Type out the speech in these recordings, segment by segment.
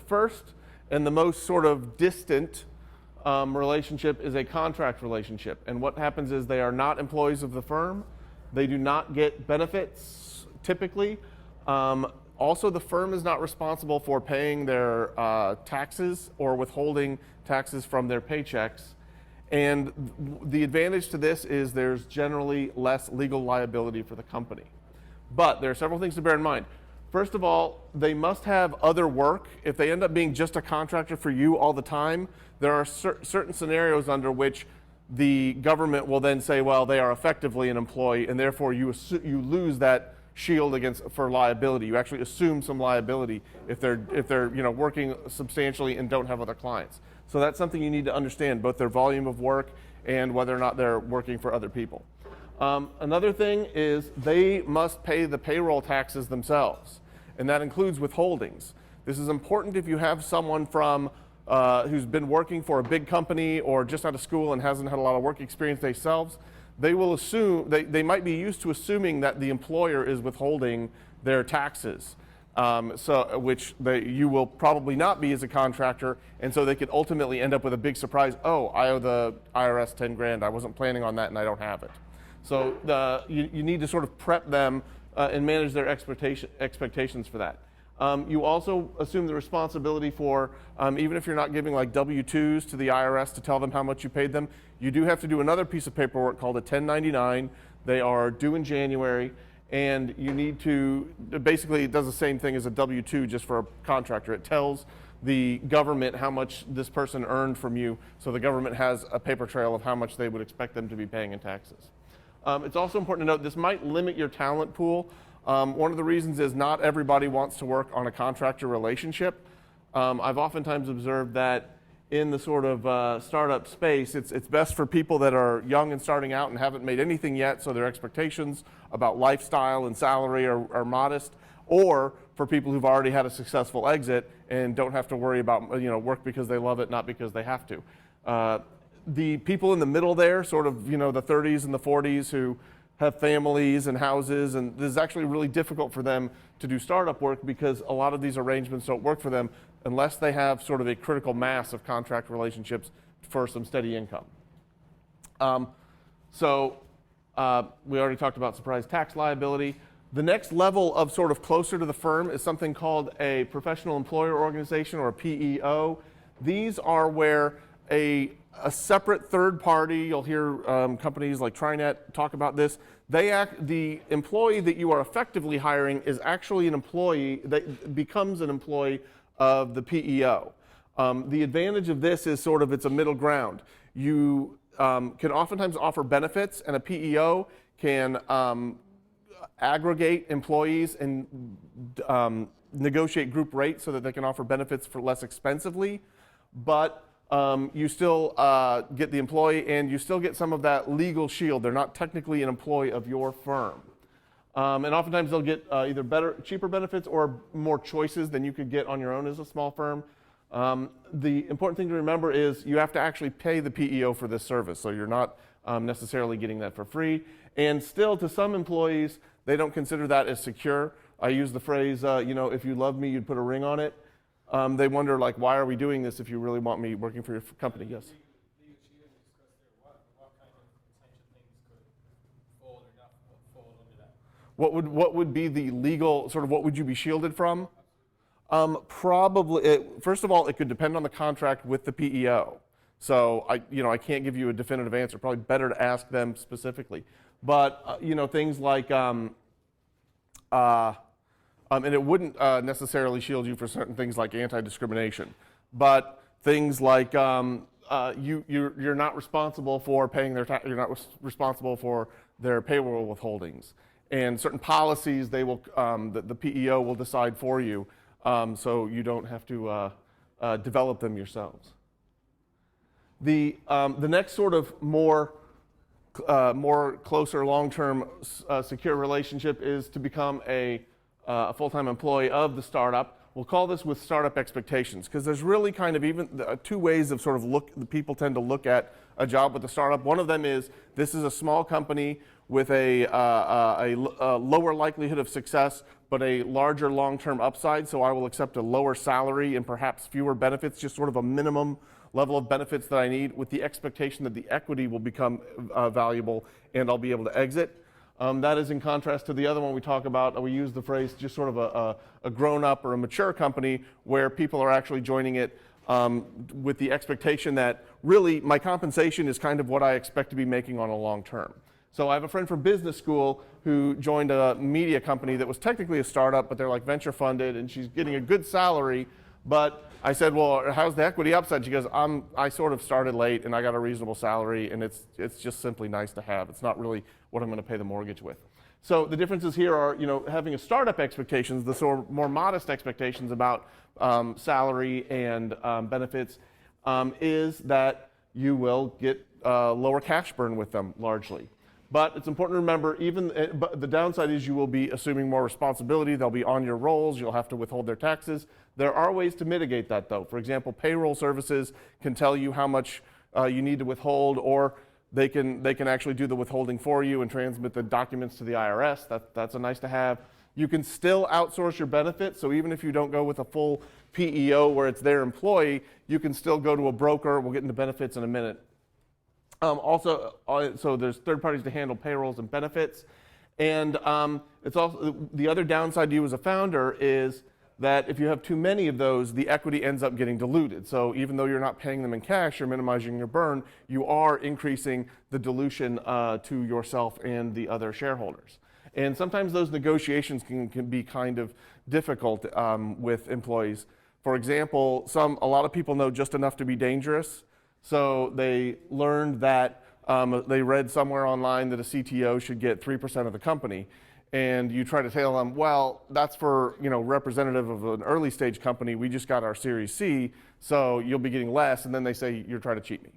first and the most sort of distant relationship is a contract relationship. And what happens is they are not employees of the firm. They do not get benefits typically. Also, the firm is not responsible for paying their taxes or withholding taxes from their paychecks. And the advantage to this is there's generally less legal liability for the company. But there are several things to bear in mind. First of all, they must have other work. If they end up being just a contractor for you all the time, there are certain scenarios under which the government will then say, well, they are effectively an employee, and therefore you lose that shield for liability. You actually assume some liability if they're working substantially and don't have other clients. So that's something you need to understand, both their volume of work and whether or not they're working for other people. Another thing is they must pay the payroll taxes themselves, and that includes withholdings. This is important if you have someone who's been working for a big company or just out of school and hasn't had a lot of work experience themselves. They will assume, they might be used to assuming that the employer is withholding their taxes, which you will probably not be as a contractor, and so they could ultimately end up with a big surprise. Oh, I owe the IRS 10 grand. I wasn't planning on that and I don't have it. So you need to sort of prep them and manage their expectations for that. You also assume the responsibility for, even if you're not giving like W-2s to the IRS to tell them how much you paid them, you do have to do another piece of paperwork called a 1099. They are due in January, and you need to, basically it does the same thing as a W-2 just for a contractor. It tells the government how much this person earned from you, so the government has a paper trail of how much they would expect them to be paying in taxes. It's also important to note this might limit your talent pool. One of the reasons is not everybody wants to work on a contractor relationship. I've oftentimes observed that in the sort of startup space, it's best for people that are young and starting out and haven't made anything yet, so their expectations about lifestyle and salary are modest, or for people who've already had a successful exit and don't have to worry about work because they love it, not because they have to. The people in the middle there, sort of the 30s and the 40s who have families and houses, and this is actually really difficult for them to do startup work because a lot of these arrangements don't work for them unless they have sort of a critical mass of contract relationships for some steady income. We already talked about surprise tax liability. The next level of sort of closer to the firm is something called a professional employer organization, or a PEO. These are where a separate third party, you'll hear companies like TriNet talk about this, the employee that you are effectively hiring is actually an employee that becomes an employee of the PEO. The advantage of this is sort of it's a middle ground. You can oftentimes offer benefits, and a PEO can aggregate employees and negotiate group rates so that they can offer benefits for less expensively, but you still get the employee and you still get some of that legal shield. They're not technically an employee of your firm. And oftentimes they'll get either cheaper benefits or more choices than you could get on your own as a small firm. The important thing to remember is you have to actually pay the PEO for this service, so you're not necessarily getting that for free. And still, to some employees, they don't consider that as secure. I use the phrase, if you love me, you'd put a ring on it. They wonder, like, why are we doing this if you really want me working for your company? Yes? What would be the legal, sort of what would you be shielded from? Probably, first of all, it could depend on the contract with the PEO. So I can't give you a definitive answer. Probably better to ask them specifically. But things like, and it wouldn't necessarily shield you for certain things like anti-discrimination. But things like you're not responsible for paying you're not responsible for their payroll withholdings. And certain policies the PEO will decide for you, so you don't have to develop them yourselves. The next sort of more closer long-term secure relationship is to become a full-time employee of the startup. we'll call this with startup expectations, because there's really kind of even two ways of sort of the people tend to look at a job with a startup. One of them is this is a small company with a lower likelihood of success, but a larger long-term upside, so I will accept a lower salary and perhaps fewer benefits, just sort of a minimum level of benefits that I need, with the expectation that the equity will become valuable and I'll be able to exit. That is in contrast to the other one we talk about. We use the phrase just sort of a grown-up or a mature company where people are actually joining it with the expectation that really my compensation is kind of what I expect to be making on a long term. So I have a friend from business school who joined a media company that was technically a startup, but they're like venture funded, and she's getting a good salary. But I said, well, how's the equity upside? She goes, I sort of started late and I got a reasonable salary, and it's just simply nice to have. It's not really what I'm going to pay the mortgage with. So the differences here are, having a startup expectations, the sort of more modest expectations about salary and benefits, is that you will get lower cash burn with them largely. But it's important to remember, but the downside is you will be assuming more responsibility. They'll be on your rolls. You'll have to withhold their taxes. There are ways to mitigate that, though. For example, payroll services can tell you how much you need to withhold, or they can actually do the withholding for you and transmit the documents to the IRS. That's a nice to have. You can still outsource your benefits. So even if you don't go with a full PEO where it's their employee, you can still go to a broker. We'll get into benefits in a minute. So there's third parties to handle payrolls and benefits. And it's also the other downside to you as a founder is that if you have too many of those, the equity ends up getting diluted. So even though you're not paying them in cash, you're minimizing your burn, you are increasing the dilution to yourself and the other shareholders. And sometimes those negotiations can be kind of difficult with employees. For example, a lot of people know just enough to be dangerous. So they learned that they read somewhere online that a CTO should get 3% of the company. And you try to tell them, well, that's for representative of an early stage company. We just got our Series C, so you'll be getting less. And then they say, you're trying to cheat me.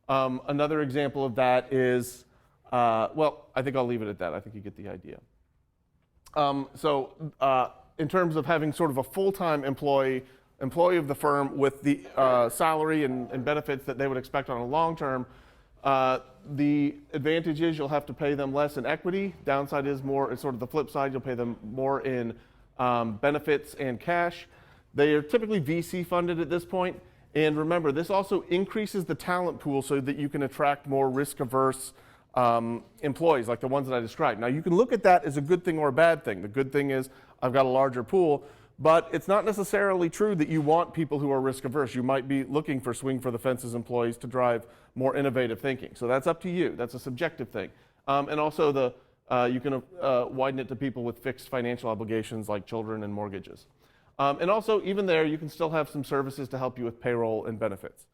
Another example of that is, well, I think I'll leave it at that. I think you get the idea. In terms of having sort of a full-time employee of the firm with the salary and benefits that they would expect on a long term, the advantage is you'll have to pay them less in equity. Downside is more, it's sort of the flip side, you'll pay them more in benefits and cash. They are typically VC funded at this point. And remember, this also increases the talent pool so that you can attract more risk-averse employees like the ones that I described. Now, you can look at that as a good thing or a bad thing. The good thing is I've got a larger pool. But it's not necessarily true that you want people who are risk averse. You might be looking for swing for the fences employees to drive more innovative thinking. So that's up to you. That's a subjective thing. And also you can widen it to people with fixed financial obligations like children and mortgages. And also even there, you can still have some services to help you with payroll and benefits.